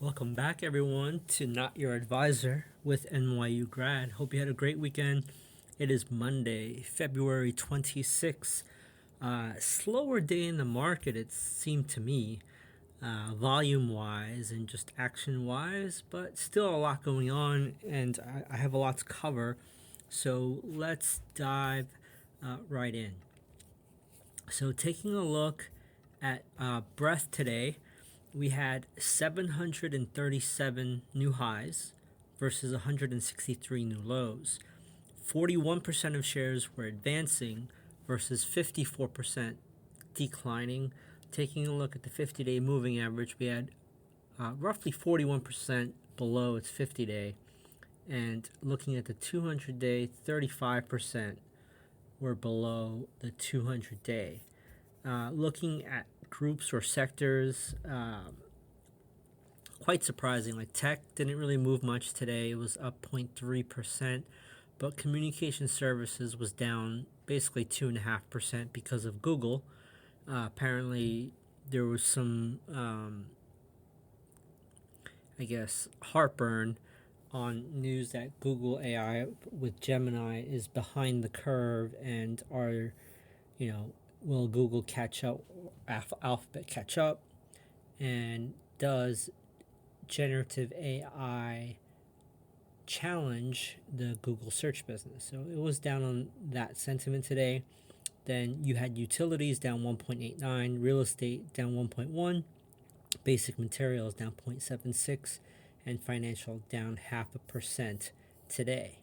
Welcome back, everyone, to Not Your Advisor with NYU Grad. Hope you had a great weekend. It is Monday, February 26th. Slower day in the market, it seemed to me, volume wise and just action wise, but still a lot going on, and I have a lot to cover. So let's dive right in. So, taking a look at breadth today, we had 737 new highs versus 163 new lows. 41% of shares were advancing versus 54% declining. Taking a look at the 50-day moving average, we had roughly 41% below its 50-day. And looking at the 200-day, 35% were below the 200-day. Looking at groups or sectors, quite surprising. Like tech didn't really move much today. It was up 0.3%, but communication services was down basically 2.5% because of Google. Apparently, there was some, heartburn on news that Google AI with Gemini is behind the curve and will Google catch up, Alphabet catch up, and does generative AI challenge the Google search business? So it was down on that sentiment today. Then you had utilities down 1.89, real estate down 1.1, basic materials down 0.76, and financial down 0.5% today.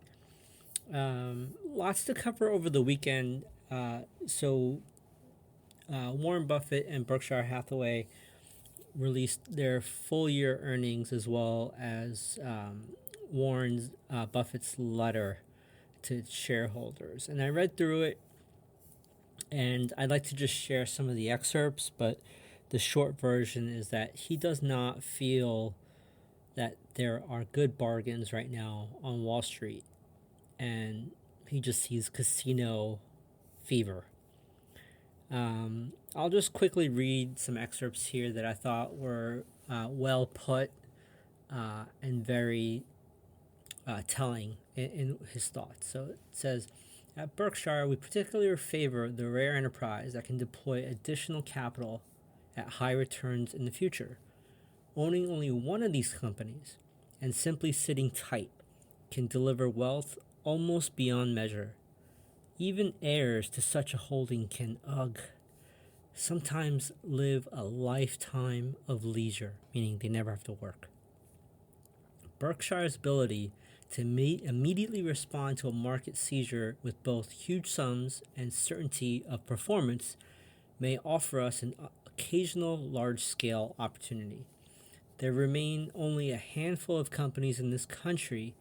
Lots to cover over the weekend. Warren Buffett and Berkshire Hathaway released their full year earnings, as well as Warren Buffett's letter to shareholders. And I read through it, and I'd like to just share some of the excerpts, but the short version is that he does not feel that there are good bargains right now on Wall Street, and he just sees casino fever. I'll just quickly read some excerpts here that I thought were well put and very telling in his thoughts. So it says, at Berkshire, we particularly favor the rare enterprise that can deploy additional capital at high returns in the future. Owning only one of these companies and simply sitting tight can deliver wealth almost beyond measure. Even heirs to such a holding can, sometimes live a lifetime of leisure, meaning they never have to work. Berkshire's ability to immediately respond to a market seizure with both huge sums and certainty of performance may offer us an occasional large-scale opportunity. There remain only a handful of companies in this country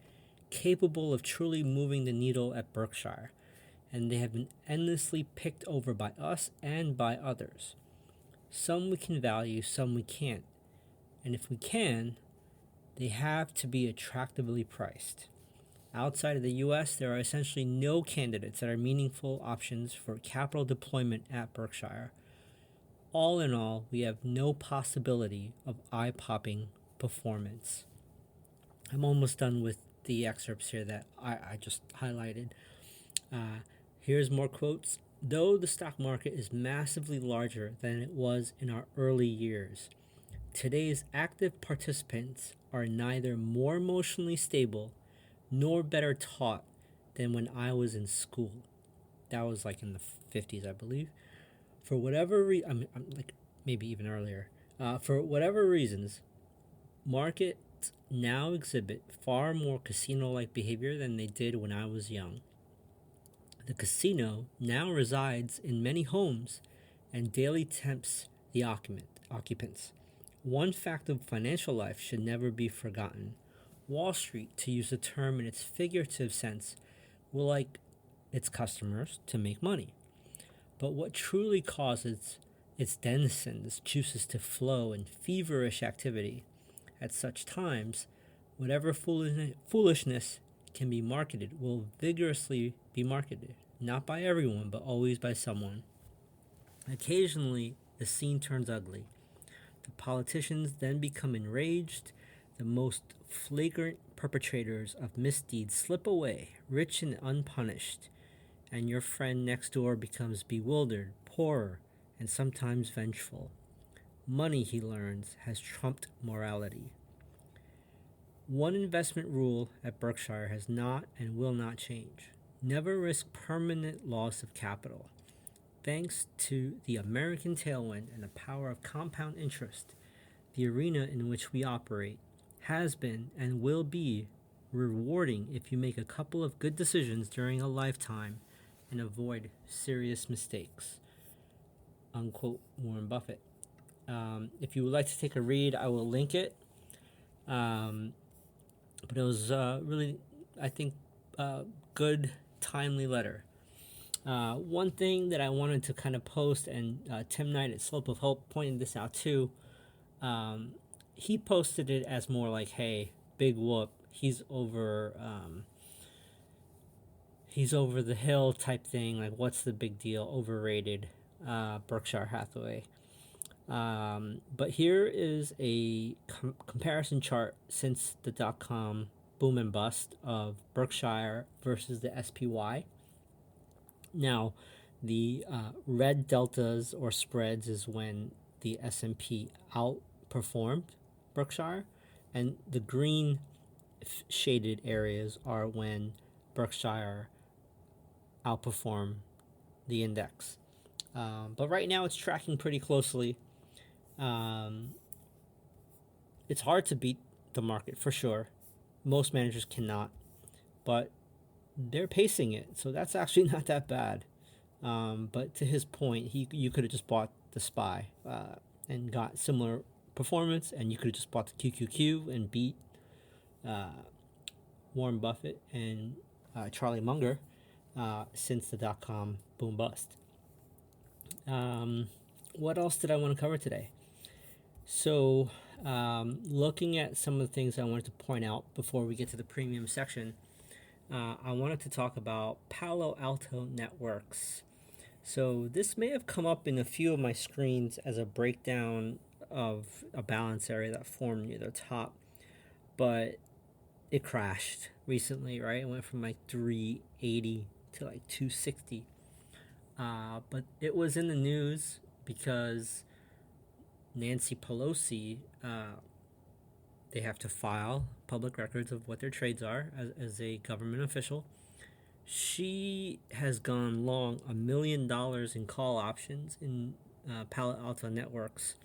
capable of truly moving the needle at Berkshire, and they have been endlessly picked over by us and by others. Some we can value, some we can't. And if we can, they have to be attractively priced. Outside of the U.S., there are essentially no candidates that are meaningful options for capital deployment at Berkshire. All in all, we have no possibility of eye-popping performance. I'm almost done with the excerpts here that I just highlighted. Here's more quotes. Though the stock market is massively larger than it was in our early years, today's active participants are neither more emotionally stable nor better taught than when I was in school. That was like in the 50s, I believe. For whatever I'm like maybe even earlier. For whatever reasons, markets now exhibit far more casino-like behavior than they did when I was young. The casino now resides in many homes and daily tempts the occupants. One fact of financial life should never be forgotten. Wall Street, to use the term in its figurative sense, will like its customers to make money. But what truly causes its denizens' juices to flow in feverish activity at such times, whatever foolishness can be marketed will vigorously be marketed, not by everyone, but always by someone. Occasionally, the scene turns ugly. The politicians then become enraged, The most flagrant perpetrators of misdeeds slip away, rich and unpunished, and your friend next door becomes bewildered, poorer, and sometimes vengeful. Money, he learns, has trumped morality. One investment rule at Berkshire has not and will not change. Never risk permanent loss of capital. Thanks to the American tailwind and the power of compound interest, the arena in which we operate has been and will be rewarding if you make a couple of good decisions during a lifetime and avoid serious mistakes. Unquote, Warren Buffett. If you would like to take a read, I will link it. But it was really, I think, good, timely letter. One thing that I wanted to kind of post, and Tim Knight at Slope of Hope pointed this out too. He posted it as more like, "Hey, big whoop, he's over the hill" type thing. Like, what's the big deal? Overrated, Berkshire Hathaway. But here is a comparison chart since the .com boom and bust of Berkshire versus the SPY. Now, the red deltas or spreads is when the S&P outperformed Berkshire, and the green shaded areas are when Berkshire outperformed the index. But right now it's tracking pretty closely. It's hard to beat the market for sure. Most managers cannot, but they're pacing it, so that's actually not that bad. But to his point, you could have just bought the SPY and got similar performance, and you could have just bought the QQQ and beat Warren Buffett and Charlie Munger since the .com boom bust. What else did I want to cover today? So, looking at some of the things I wanted to point out before we get to the premium section, I wanted to talk about Palo Alto Networks. So this may have come up in a few of my screens as a breakdown of a balance area that formed near the top, but it crashed recently, right? It went from like 380 to like 260. But it was in the news because Nancy Pelosi, they have to file public records of what their trades are as a government official. She has gone long $1 million in call options in Palo Alto Networks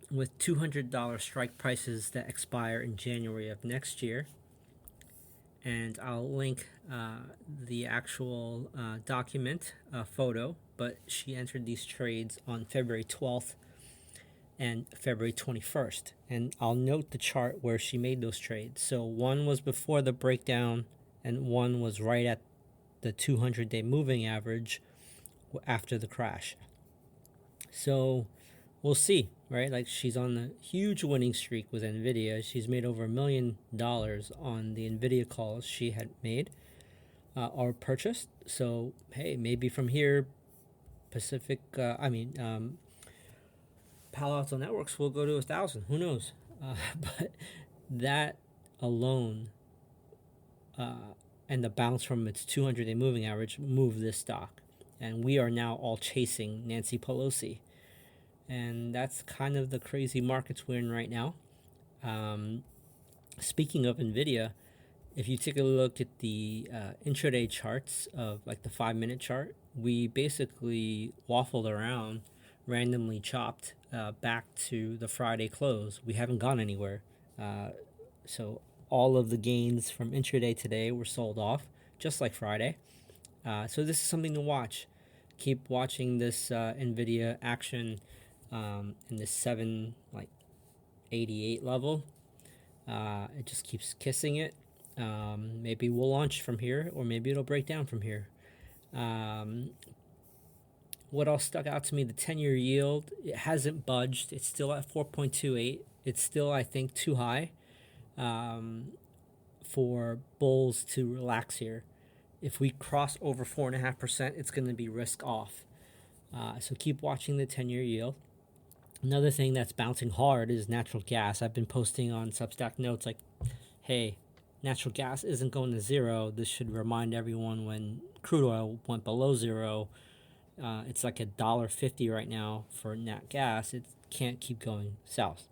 with $200 strike prices that expire in January of next year. And I'll link the actual document photo, but she entered these trades on February 12th and February 21st. And I'll note the chart where she made those trades. So one was before the breakdown, and one was right at the 200-day moving average after the crash. So we'll see, right? Like, she's on a huge winning streak with NVIDIA. She's made over $1 million on the NVIDIA calls she had made or purchased. So, hey, maybe from here, Palo Alto Networks will go to 1,000. Who knows? But that alone and the bounce from its 200-day moving average moved this stock. And we are now all chasing Nancy Pelosi. And that's kind of the crazy markets we're in right now. Speaking of NVIDIA, if you take a look at the intraday charts of like the 5-minute chart, we basically waffled around, randomly chopped back to the Friday close. We haven't gone anywhere. So all of the gains from intraday today were sold off, just like Friday. So this is something to watch. Keep watching this NVIDIA action in this 788 level. It just keeps kissing it. Maybe we'll launch from here, or maybe it'll break down from here. What else stuck out to me? The 10-year yield, it hasn't budged. It's still at 4.28. It's still, I think, too high for bulls to relax here. If we cross over 4.5%, it's going to be risk off. So keep watching the 10-year yield. Another thing that's bouncing hard is natural gas. I've been posting on Substack notes like, hey, natural gas isn't going to zero. This should remind everyone when crude oil went below zero. It's like $1.50 right now for nat gas. It can't keep going south.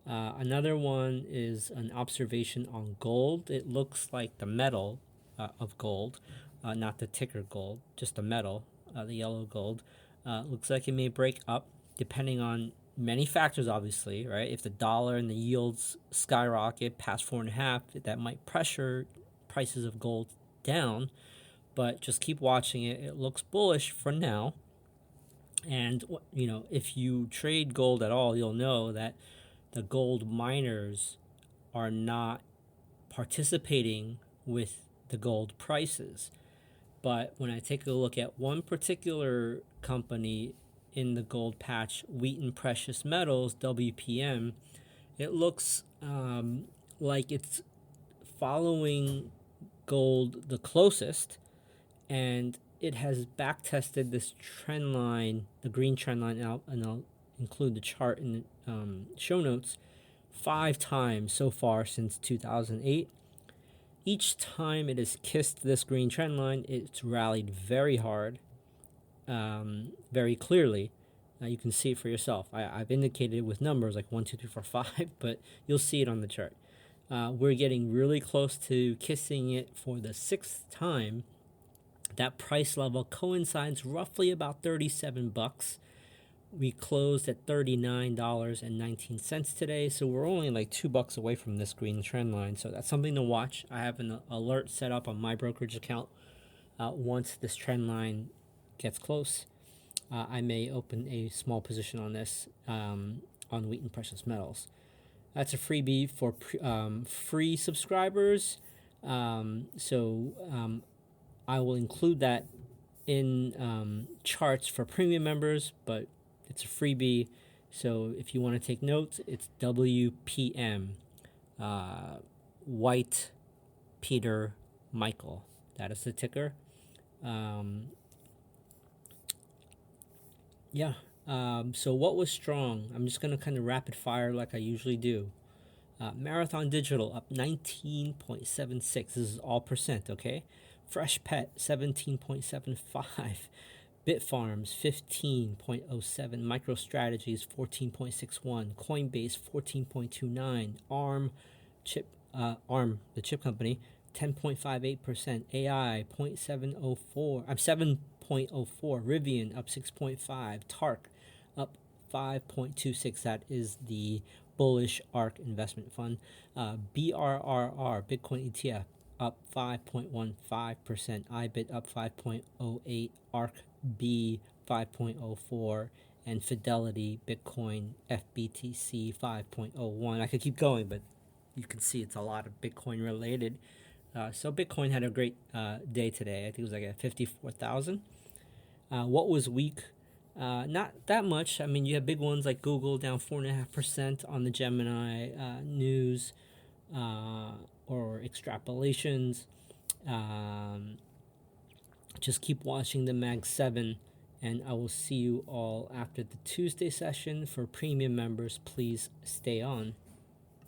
Another one is an observation on gold. It looks like the metal of gold, not the ticker gold, just the metal, the yellow gold. Looks like it may break up depending on many factors, obviously, right? If the dollar and the yields skyrocket past 4.5, that might pressure prices of gold down. But just keep watching it. It looks bullish for now. And if you trade gold at all, you'll know that the gold miners are not participating with the gold prices. But when I take a look at one particular company in the gold patch, Wheaton Precious Metals, WPM, it looks like it's following gold the closest, and it has back tested this trend line, the green trend line out, and I'll include the chart in the show notes, 5 times so far since 2008. Each time it has kissed this green trend line, it's rallied very hard, very clearly. You can see it for yourself. I've indicated it with numbers like 1, 2, 3, 4, 5, but you'll see it on the chart. We're getting really close to kissing it for the 6th time. That price level coincides roughly about $37. We closed at $39.19 today, so we're only like $2 away from this green trend line. So that's something to watch. I have an alert set up on my brokerage account. Once this trend line gets close, I may open a small position on this on Wheaton Precious Metals. That's a freebie for free subscribers. I will include that in charts for premium members, but it's a freebie. So if you want to take notes, it's WPM, White Peter Michael. That is the ticker. So what was strong? I'm just going to kind of rapid fire like I usually do. Marathon Digital up 19.76. This is all percent, okay? Fresh Pet 17.75. Bitfarms 15.07. MicroStrategies 14.61. Coinbase 14.29. ARM, the chip company, 10.58%. AI 0.704. I'm 7.04. Rivian up 6.5. TARK up 5.26. That is the bullish ARK investment fund. BRRR, Bitcoin ETF, up 5.15%. IBIT up 5.08%. ARK B 5.04%. And Fidelity Bitcoin FBTC 5.01%. I could keep going, but you can see it's a lot of Bitcoin related. So Bitcoin had a great day today. I think it was like at 54,000. What was weak? Not that much. I mean, you have big ones like Google down 4.5% on the Gemini news or extrapolations. Just keep watching the Mag 7, and I will see you all after the Tuesday session. For premium members, please stay on.